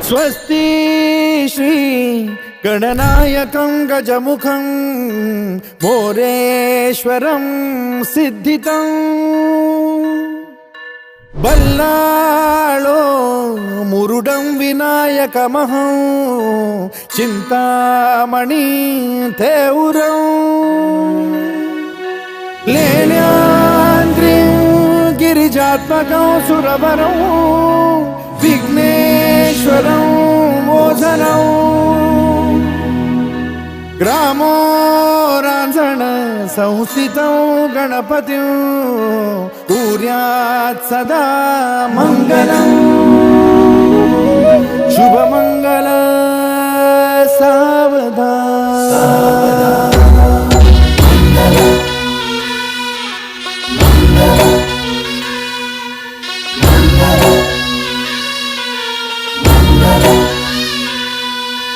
स्वस्ति श्री गणनायकं गजमुखं मोरेश्वरं सिद्धितं बल्लाळो मुरुडं विनायकमहं चिंतामणि थेउरं लेण्याद्रिं गिरिजात्मकं सुरवरं विघ्नेश्वरं मोझनं ग्रामो रांझण संस्थितं गणपतिं कुर्यात् सदा मंगलं शुभमंगल सावधान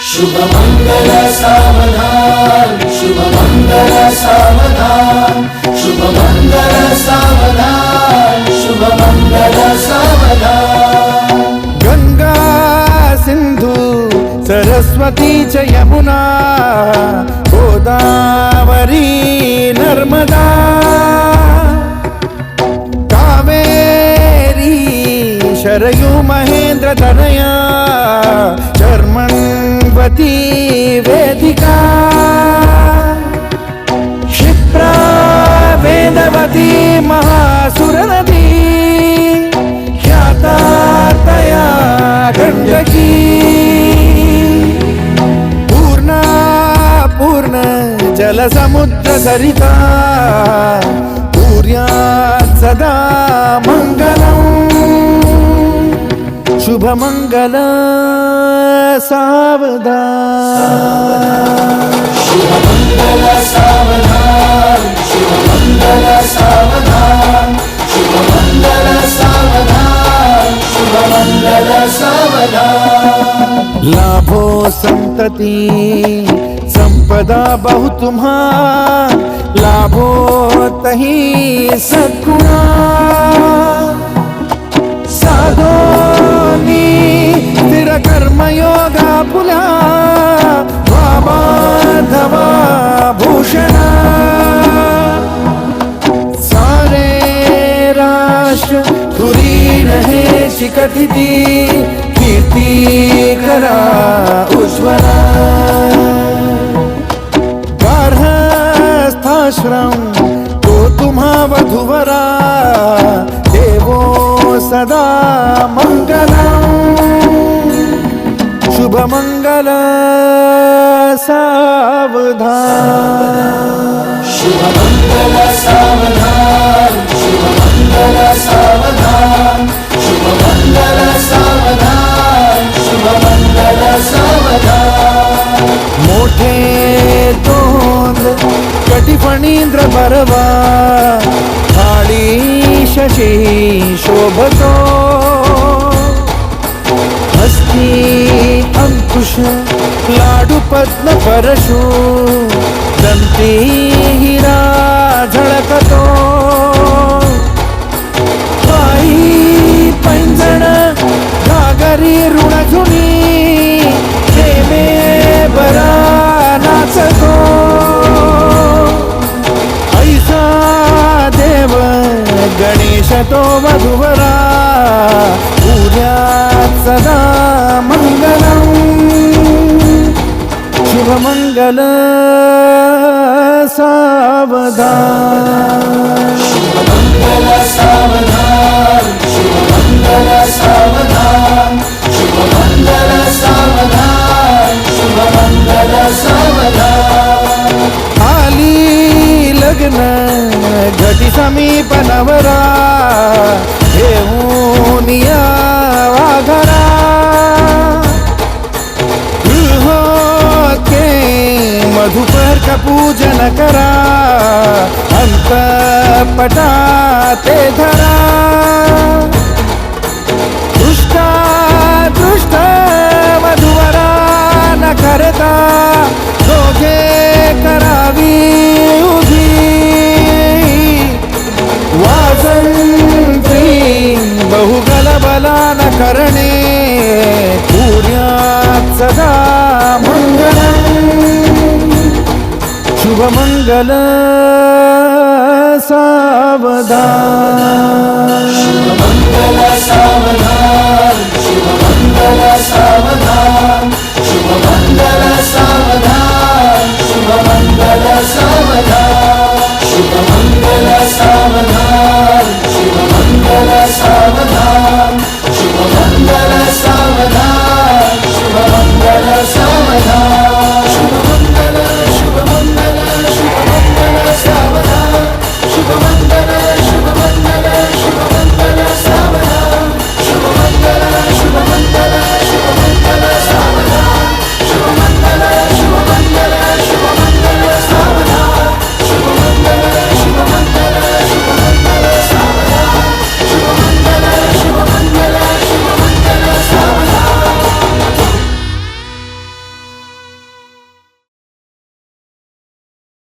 शुभमंगल सावधान शुभमंगल सावधान शुभमंगल सावधान शुभमंगल सावधान गंगा सिंधु सरस्वती च यमुना गोदावरी नर्मदा कावेरी शरयू महेंद्र तनया चर्मण्वती वेदिका क्षिप्रा वेदवती महासुरनदी ख्याता तया गण्डकी पूर्णा पूर्ण जलसमुद्र सरिता कुर्यात् सदा मंगलम् शुभमंगल सावधान शुभमंगल सावधान शुभमंगल सावधान शुभमंगल सावधान शुभमंगल सावधान लाभो संतति संपदा बहु तुम्हा लाभो तही सद्गुणा साधोनी स्थिर कर्मयोगा पुला वामाधवा भूषणा सारे राष्ट्र तुरी रहे शिकथिती कीर्ती करा उज्ज्वला गार्हस्थाश्रम तो तुम्हा वधुवरा देवो सदा मंगलम् शुभमंगल सावधान शुभमंगल सावधान शुभमंगल सावधान शुभमंगल सावधान शुभमंगल सावधान मोठे तोंड कटिफणींद्र बरवा थाळी शशी शोभतो हस्ती अंकुश लाडू पद्म परशु दंती हिरा झळकतो पायी पैंजण घागरी ऋणझुनी प्रेमे बरा नाचतो ऐसा देव गणेश तो वधुवरा कुर्यात् सदा मंगलम् शुभमंगल सावधान शुभमंगल सावधान शुभमंगल सावधान शुभमंगल सावधान शुभमंगल सावधान आली लग्न घटी समीप नवरा घेऊन या वाघरा गृहोत्के मधुपर का पूजन करा अंतपटा ते धरा दृष्टा दृष्ट वधुवरा न करता दोघे करावी उभी वाजंत्री बहुगल बला न करणे पूर्या सदा मंगलम शुभमंगल सावधान.